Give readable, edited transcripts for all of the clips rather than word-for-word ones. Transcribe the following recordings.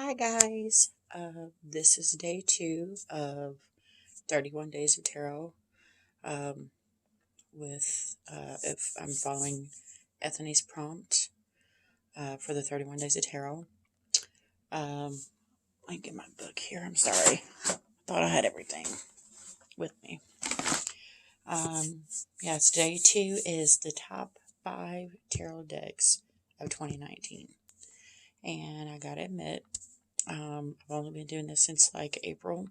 Hi guys, this is day 2 of 31 Days of Tarot. If I'm following Ethony's prompt for the 31 Days of Tarot. Let me get my book here. I'm sorry, thought I had everything with me. Yes, day 2 is the top 5 tarot decks of 2019, and I gotta admit, I've only been doing this since like April.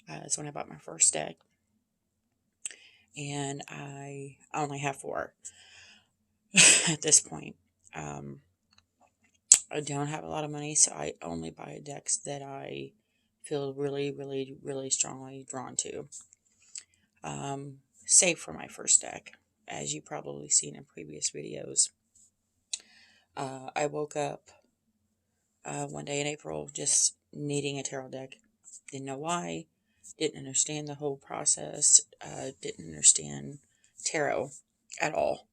That's when I bought my first deck, and I only have 4 at this point. I don't have a lot of money, so I only buy decks that I feel really, really, really strongly drawn to. Save for my first deck, as you probably seen in previous videos. I woke up one day in April just needing a tarot deck. Didn't know why. Didn't understand the whole process. Didn't understand tarot at all.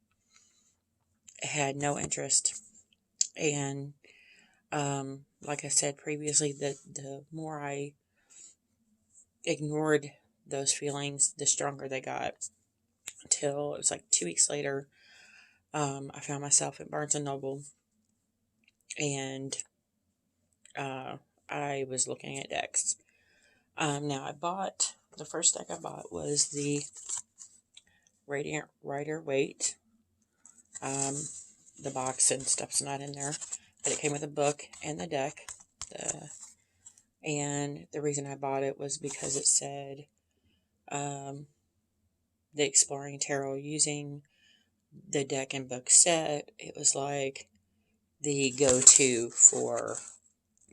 Had no interest. And like I said previously, the more I ignored those feelings, the stronger they got. Till it was like 2 weeks later, I found myself at Barnes & Noble, and I was looking at decks. Now the first deck I bought was the Radiant Rider-Waite. The box and stuff's not in there, but it came with a book and the deck. And the reason I bought it was because it said the Exploring Tarot using the deck and book set. It was like the go-to for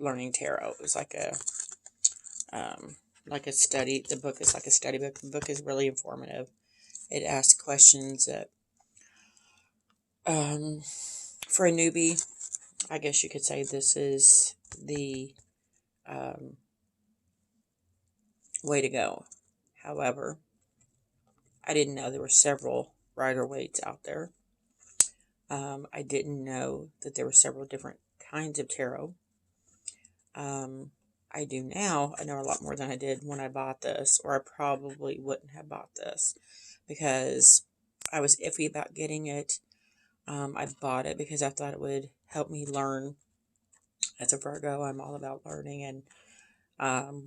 learning tarot. It was like a study. The book is like a study book. The book is really informative. It asks questions that for a newbie, I guess you could say this is the way to go. However, I didn't know there were several Rider-Waites out there. I didn't know that there were several different kinds of tarot. I do now. I know a lot more than I did when I bought this, or I probably wouldn't have bought this because I was iffy about getting it. I bought it because I thought it would help me learn. As a Virgo, I'm all about learning, and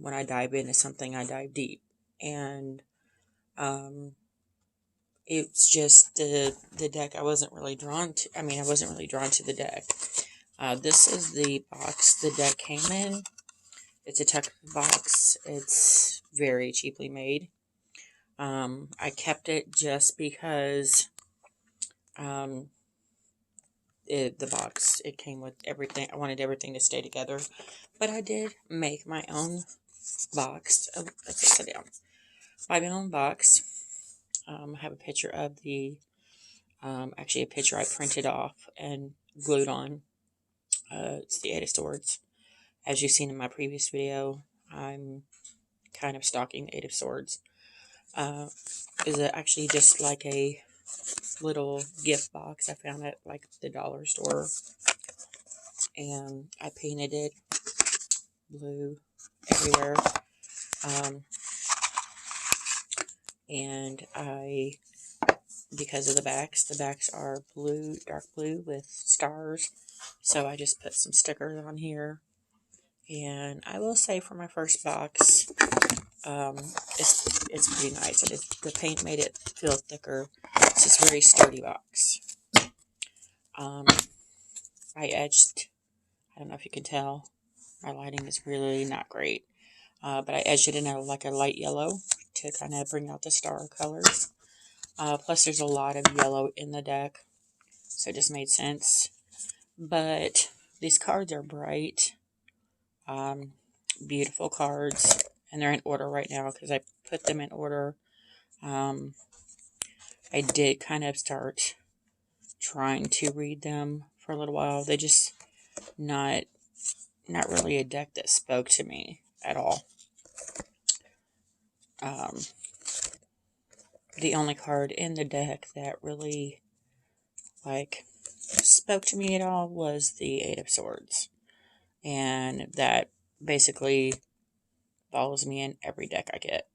when I dive into something, I dive deep. And it's just the deck I wasn't really drawn to. I wasn't really drawn to the deck. This is the box the deck came in. It's a tuck box. It's very cheaply made. I kept it just because the box, it came with everything. I wanted everything to stay together. But I did make my own box. Oh, let's sit down. My own box. I have a picture of actually a picture I printed off and glued on. It's the 8 of Swords. As you've seen in my previous video, I'm kind of stalking the 8 of Swords. Is it actually just like a little gift box I found at like the dollar store, and I painted it blue everywhere. And because of the backs are blue, dark blue with stars, so I just put some stickers on here. And I will say, for my first box, it's pretty nice. The paint made it feel thicker. It's this very sturdy box. I edged, I don't know if you can tell, my lighting is really not great, but I edged it in like a light yellow to kind of bring out the star colors. Plus there's a lot of yellow in the deck, so it just made sense. But these cards are bright, beautiful cards, and they're in order right now because I put them in order. I did kind of start trying to read them for a little while. They just not really a deck that spoke to me at all. The only card in the deck that really spoke to me at all was the 8 of Swords. and that basically follows me in every deck I get.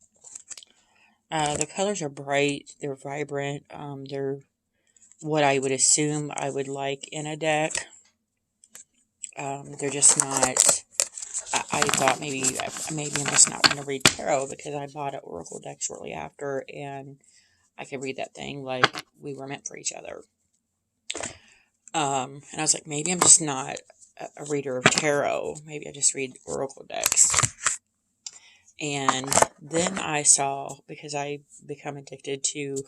The colors are bright, they're vibrant, they're what I would assume I would like in a deck. They're just not, I thought maybe I'm just not going to read tarot because I bought an oracle deck shortly after, and I could read that thing like we were meant for each other. And I was like, maybe I'm just not a reader of tarot. Maybe I just read oracle decks. And then I saw, because I become addicted to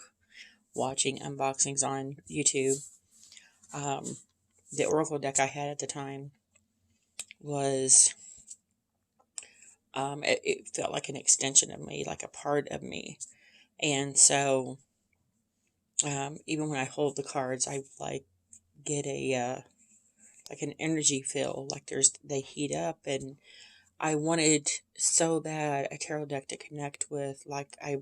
watching unboxings on YouTube, the oracle deck I had at the time was, it felt like an extension of me, like a part of me. And so, even when I hold the cards, I like get a, like an energy feel, like they heat up, and I wanted so bad a tarot deck to connect with, like I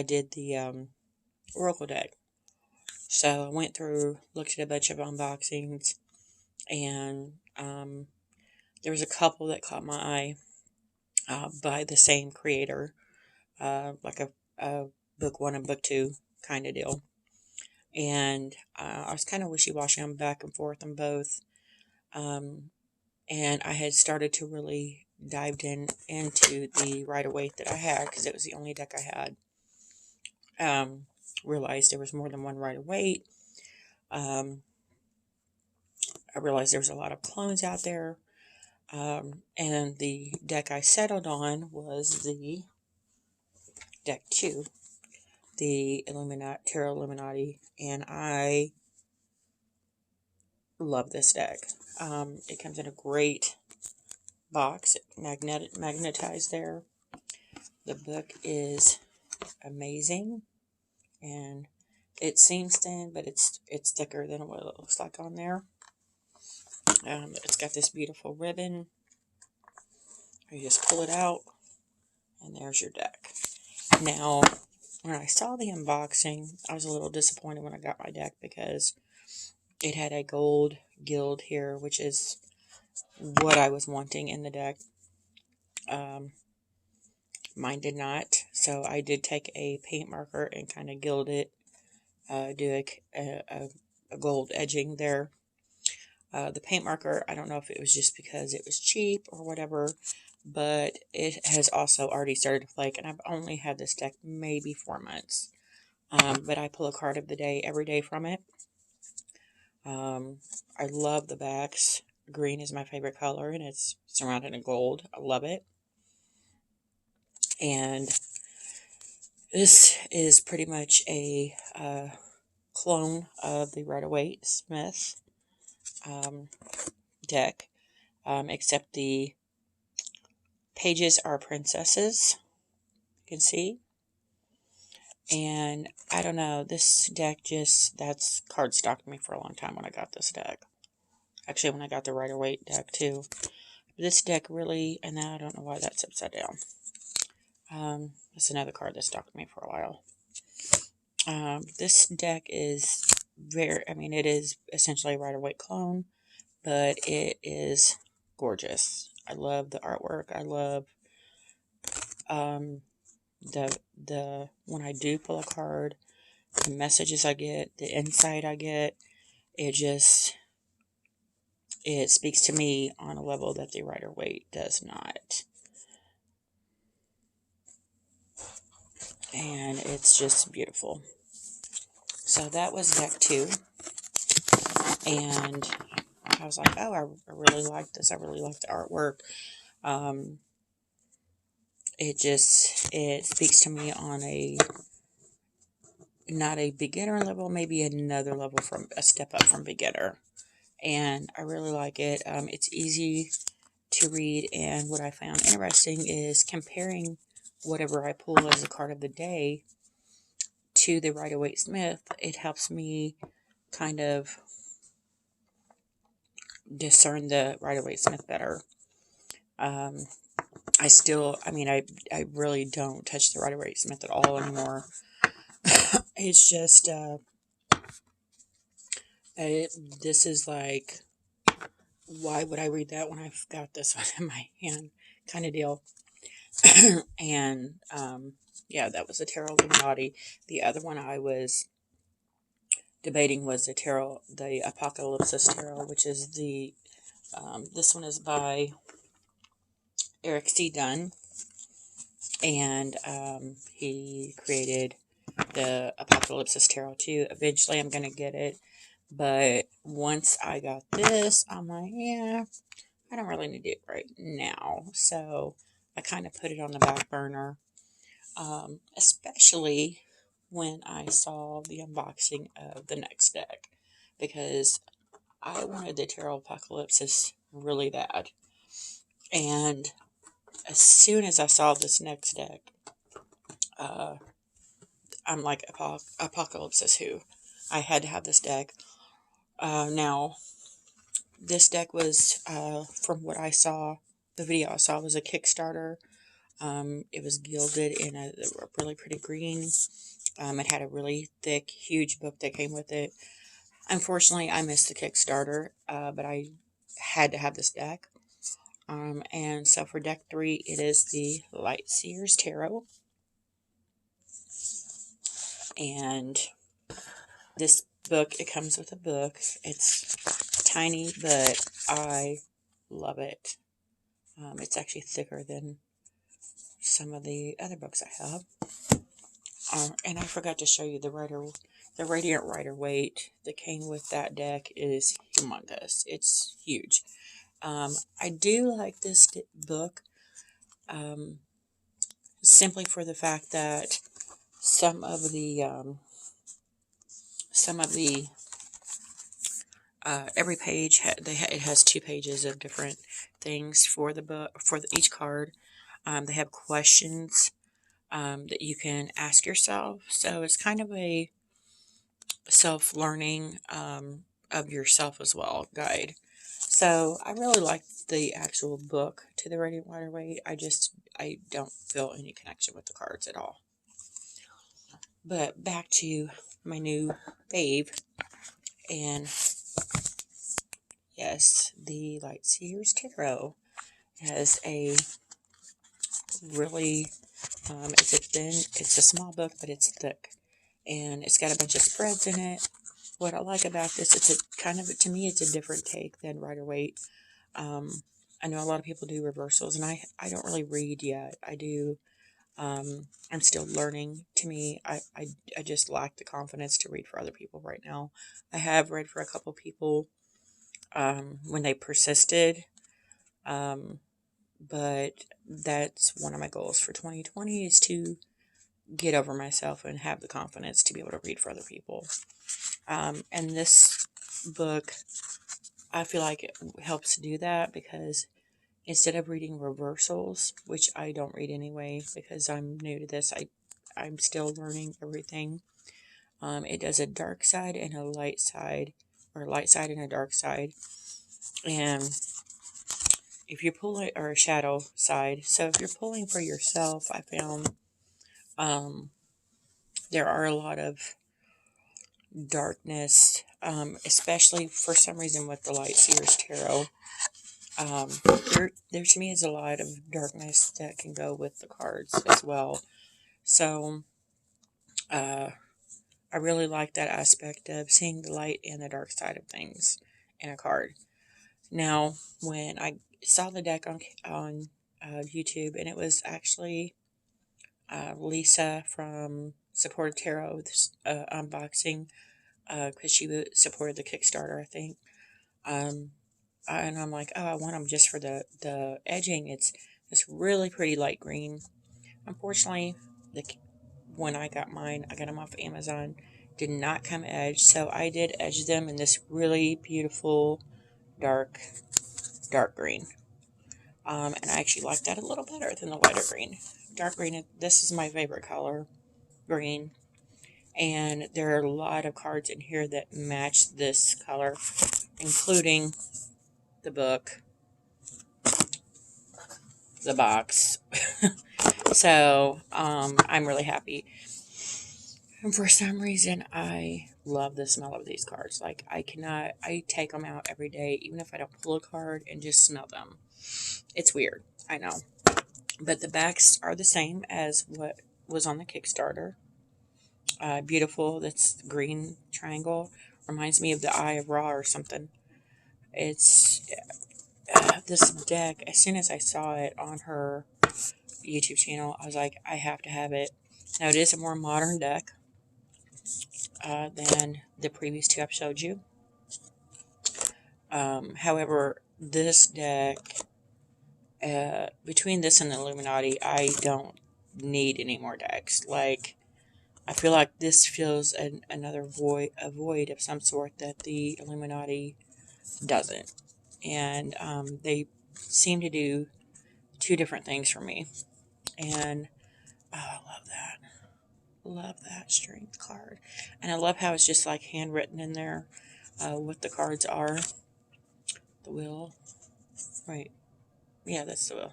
did the oracle deck. So I went through, looked at a bunch of unboxings, and there was a couple that caught my eye by the same creator, like a book 1 and book 2 kind of deal. And I was kind of wishy-washy on back and forth on both. And I had started to really dived into the Rider-Waite that I had, because it was the only deck I had. Realized there was more than one Rider-Waite. I realized there was a lot of clones out there. And the deck I settled on was the deck 2, the Tarot Illuminati, and I love this deck. It comes in a great box, magnetized there. The book is amazing, and it seems thin, but it's thicker than what it looks like on there. It's got this beautiful ribbon. You just pull it out, and there's your deck. Now, when I saw the unboxing, I was a little disappointed when I got my deck, because it had a gold guild here, which is what I was wanting in the deck. Mine did not, so I did take a paint marker and kind of gild it, do a gold edging there. The paint marker, I don't know if it was just because it was cheap or whatever, but it has also already started to flake, and I've only had this deck maybe 4 months. But I pull a card of the day every day from it. I love the backs. Green is my favorite color, and it's surrounded in gold. I love it. And this is pretty much a clone of the Rider-Waite Smith deck, except the pages are princesses, you can see. And I don't know, this deck that's cardstocked me for a long time when I got this deck. Actually, when I got the Rider-Waite deck too. This deck really, and now I don't know why that's upside down. That's another card that stalked me for a while. This deck is it is essentially a Rider-Waite clone, but it is gorgeous. I love the artwork. I love the when I do pull a card, the messages I get, the insight I get, it speaks to me on a level that the Rider-Waite does not. And it's just beautiful. So that was deck 2. And I was like, oh, I really like this. I really like the artwork. It speaks to me on not a beginner level, maybe another level, from a step up from beginner. And I really like it. It's easy to read, and what I found interesting is comparing whatever I pull as a card of the day to the Rider-Waite Smith. It helps me kind of discern the Rider-Waite Smith better. I really don't touch the Rider-Waite Smith at all anymore. It's just, this is like why would I read that when I've got this one in my hand kind of deal. And yeah, that was the Tarot Illuminati. The other one I was debating was the Apocalypse Tarot, which is this one is by Eric C. Dunn, and he created the Apocalypse Tarot too. Eventually I'm going to get it, but once I got this, I'm like, yeah, I don't really need it right now, so I kind of put it on the back burner, especially when I saw the unboxing of the next deck, because I wanted the Tarot Apocalypse really bad, and as soon as I saw this next deck, I'm like, Apocalypse who? I had to have this deck. Now, this deck was, from what I saw, the video I saw was a Kickstarter. It was gilded in a really pretty green. It had a really thick, huge book that came with it. Unfortunately, I missed the Kickstarter, but I had to have this deck. And so for deck 3, it is the Lightseers Tarot. And this book, it comes with a book. It's tiny, but I love it. It's actually thicker than some of the other books I have. And I forgot to show you the Radiant Rider weight that came with that deck is humongous. It's huge. I do like this book simply for the fact that some of the every page it has 2 pages of different things for the book each card. They have questions that you can ask yourself, so it's kind of a self-learning of yourself as well guide. So I really like the actual book to the Radiant Rider weight. I don't feel any connection with the cards at all. But back to my new fave, and yes, the Lightseers Tarot has a really, it's a small book, but it's thick, and it's got a bunch of spreads in it. What I like about this, to me, it's a different take than Rider-Waite. I know a lot of people do reversals, and I don't really read yet. I do. I'm still learning. To me, I just lack the confidence to read for other people right now. I have read for a couple people when they persisted, but that's one of my goals for 2020 is to get over myself and have the confidence to be able to read for other people. And this book, I feel like it helps do that, because instead of reading reversals, which I don't read anyway because I'm new to this, I'm still learning everything. It does a dark side and a light side, or a light side and a dark side. And if you're pulling, or a shadow side, so if you're pulling for yourself, I found there are a lot of darkness, especially for some reason with the Lightseers Tarot. There to me is a lot of darkness that can go with the cards as well. So I really like that aspect of seeing the light and the dark side of things in a card. Now, when I saw the deck on YouTube, and it was actually Lisa from Supported Tarot's unboxing, because she supported the Kickstarter, I think. And I'm like, oh, I want them just for the edging. It's this really pretty light green. Unfortunately, when I got mine, I got them off Amazon, did not come edged, so I did edge them in this really beautiful dark green. And I actually like that a little better than the lighter green. Dark green, this is my favorite color, green. And there are a lot of cards in here that match this color, including the book, the box. So, I'm really happy. And for some reason, I love the smell of these cards. Like, I take them out every day, even if I don't pull a card, and just smell them. It's weird, I know. But the backs are the same as what was on the Kickstarter. Beautiful, that's green triangle. Reminds me of the Eye of Ra or something. It's this deck, as soon as I saw it on her YouTube channel, I was like, I have to have it. Now, it is a more modern deck than the previous two I've showed you. However, this deck, between this and the Illuminati, I don't need any more decks. Like, I feel like this fills another void, a void of some sort that the Illuminati doesn't. And they seem to do two different things for me. And, oh, I love that. Love that strength card. And I love how it's just like handwritten in there what the cards are. The wheel. Right. Yeah, that's the wheel.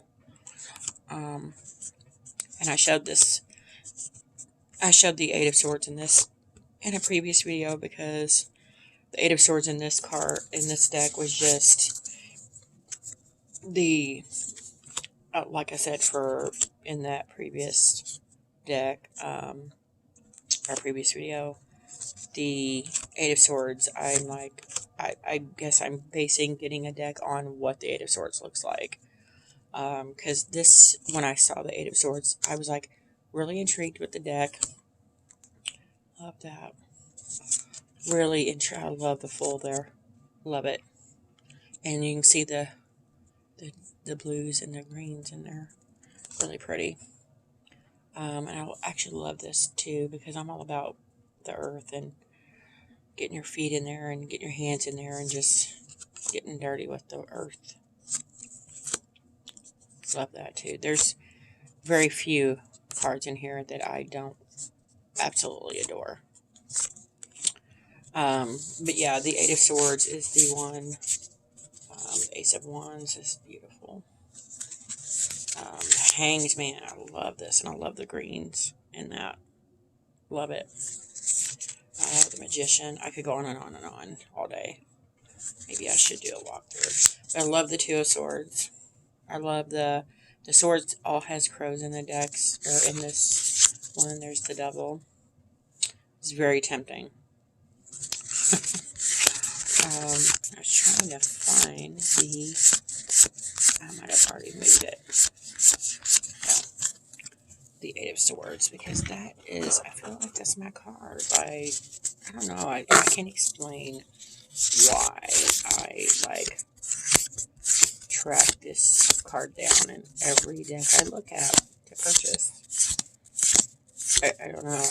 And I showed the Eight of Swords in this in a previous video because the Eight of Swords in this deck was just the, like I said, in that previous deck, our previous video, the Eight of Swords, I'm like, I guess I'm basing getting a deck on what the Eight of Swords looks like. Because this, when I saw the Eight of Swords, I was like really intrigued with the deck. Love that. Really intrigued. I love the full there. Love it. And you can see the blues and the greens in there. Really pretty. And I actually love this too because I'm all about the earth and getting your feet in there and getting your hands in there and just getting dirty with the earth. Love that too. There's very few cards in here that I don't absolutely adore. But yeah, the Eight of Swords is the one. Ace of Wands is beautiful. Hanged Man, I love this, and I love the greens in that. Love it. The Magician, I could go on and on and on all day. Maybe I should do a walkthrough. But I love the Two of Swords. I love the swords all has crows in the decks, or in this one, there's the devil. It's very tempting. I was trying to find I might have already moved it. Yeah. The Eight of Swords, because that is, I feel like that's my card. I don't know, I can't explain why I, like, track this card down in every deck I look at to purchase. I don't know,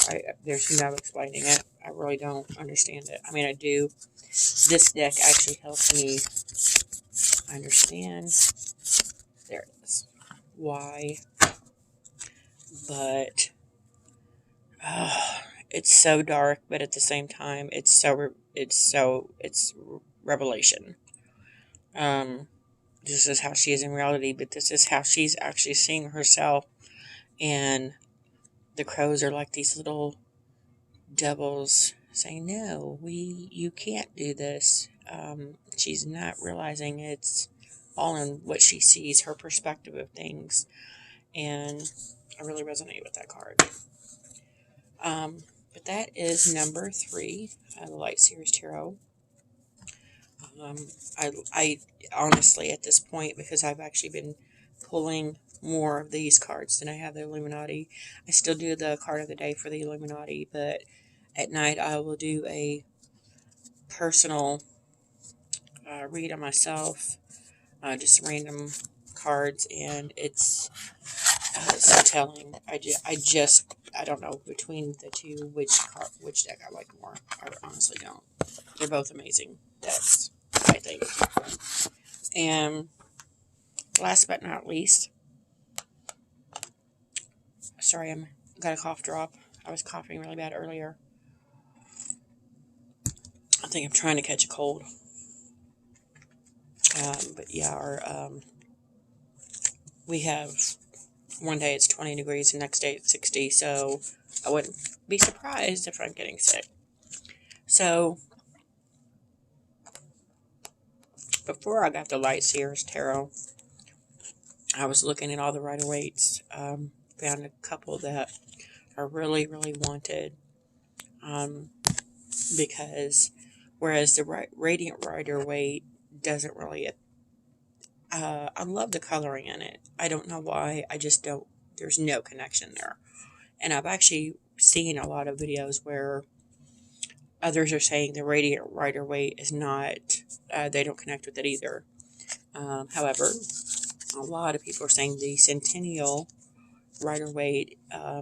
there's no explaining it. I really don't understand it. I mean, I do. This deck actually helps me understand, there it is, why, but it's so dark, but at the same time, it's revelation. This is how she is in reality, but this is how she's actually seeing herself, and the crows are like these little devils saying, no, you can't do this. She's not realizing it's all in what she sees, her perspective of things, and I really resonate with that card. But that is number 3, the Light Series Tarot. I honestly, at this point, because I've actually been pulling more of these cards than I have the Illuminati, I still do the card of the day for the Illuminati, but at night I will do a personal read on myself, just random cards, and it's so telling. I don't know between the two which deck I like more. I honestly don't. They're both amazing decks, I think. And last but not least, sorry, I got a cough drop. I was coughing really bad earlier. I think I'm trying to catch a cold. But yeah, we have one day it's 20 degrees, the next day it's 60, so I wouldn't be surprised if I'm getting sick. So, before I got the Light Sears Tarot, I was looking at all the Rider-Waite's, found a couple that I really, really wanted, because whereas the Radiant Rider-Waite doesn't really, I love the coloring in it. I don't know why, I just don't, there's no connection there. And I've actually seen a lot of videos where others are saying the Radiant Rider-Waite is not, they don't connect with it either. However, a lot of people are saying the Centennial Rider-Waite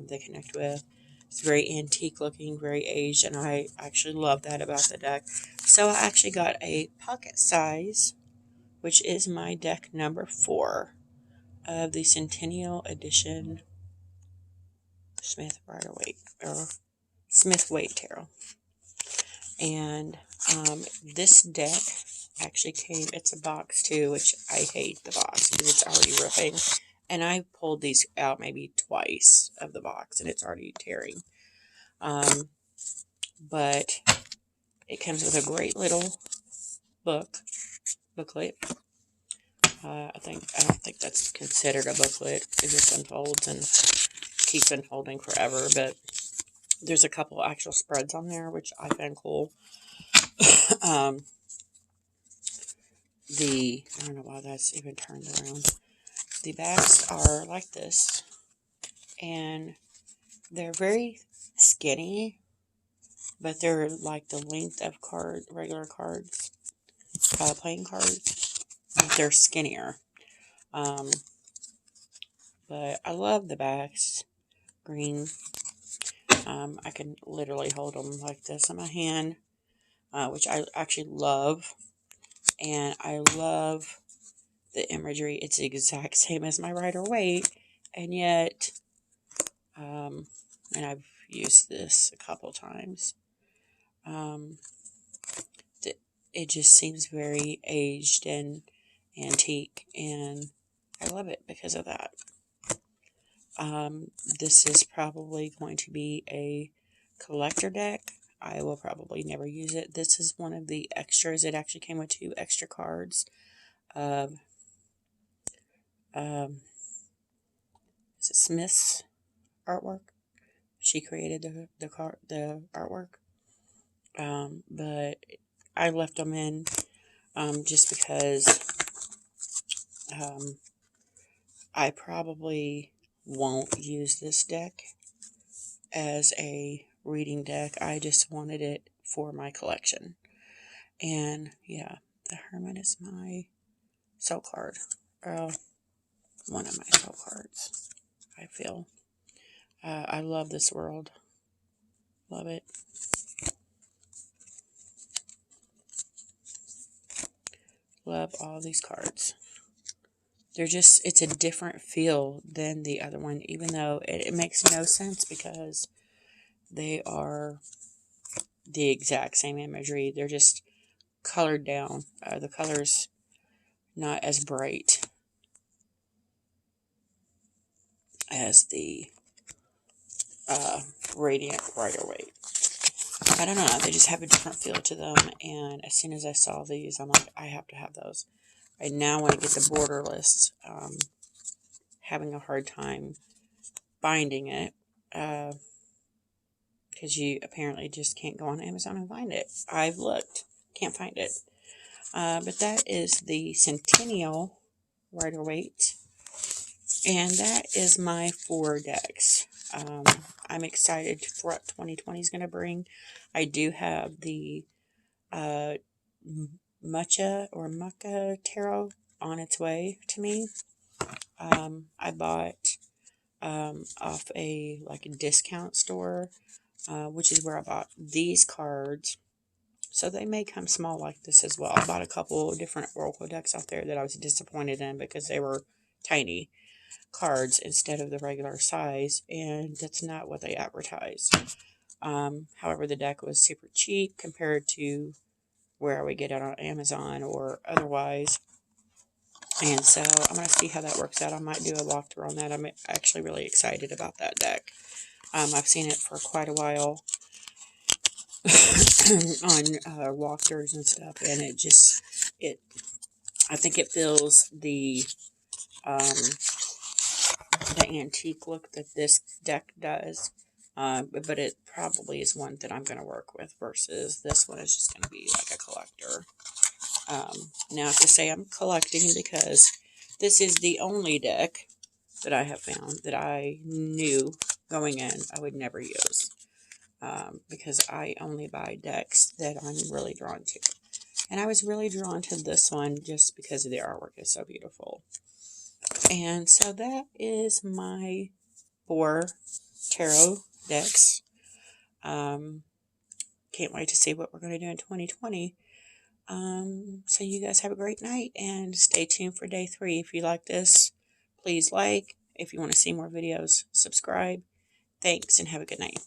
they connect with. It's very antique looking, very aged, and I actually love that about the deck. So I actually got a pocket size, which is my deck number 4 of the Centennial Edition Smith Rider-Waite, or Smith-Waite Tarot. And this deck actually came, it's a box too, which I hate the box because it's already ripping. And I pulled these out maybe twice of the box and it's already tearing. But it comes with a great little booklet. I don't think that's considered a booklet. It just unfolds and keeps unfolding forever. But there's a couple actual spreads on there, which I find cool. I don't know why that's even turned around. The backs are like this, and they're very skinny, but they're like the length of regular cards, playing cards, but they're skinnier. But I love the backs, green. I can literally hold them like this in my hand, which I actually love, and I love the imagery. It's the exact same as my Rider-Waite, and yet, and I've used this a couple times. It just seems very aged and antique, and I love it because of that. This is probably going to be a collector deck. I will probably never use it. This is one of the extras. It actually came with 2 extra cards of is it Smith's artwork. She created the artwork. But I left them in just because I probably won't use this deck as a reading deck. I just wanted it for my collection. And yeah, the Hermit is my soul card. One of my soul cards, I feel. I love this world. Love it. Love all these cards. They're just, it's a different feel than the other one, even though it makes no sense because they are the exact same imagery. They're just colored down. The color's not as bright as the Radiant Rider-Waite. I don't know. They just have a different feel to them. And as soon as I saw these, I'm like, I have to have those. I now want to get the borderless. Having a hard time finding it. Because you apparently just can't go on Amazon and find it. I've looked. Can't find it. But that is the Centennial Rider-Waite. And that is my 4 decks. I'm excited for what 2020 is going to bring. I do have the Mucha Tarot on its way to me. I bought off a discount store, which is where I bought these cards. So they may come small like this as well. I bought a couple different Oracle decks out there that I was disappointed in because they were tiny cards instead of the regular size, and that's not what they advertise. However, the deck was super cheap compared to where I would get it on Amazon or otherwise. And so I'm going to see how that works out. I might do a walkthrough on that. I'm actually really excited about that deck. I've seen it for quite a while. on walkthroughs and stuff, and I think it fills the antique look that this deck does. But it probably is one that I'm going to work with versus this one is just going to be like a collector. Now I have to say I'm collecting because this is the only deck that I have found that I knew going in I would never use. Because I only buy decks that I'm really drawn to. And I was really drawn to this one just because the artwork is so beautiful. And so that is my 4 tarot decks. Can't wait to see what we're going to do in 2020. So you guys have a great night and stay tuned for day 3. If you like this, please like. If you want to see more videos, subscribe. Thanks and have a good night.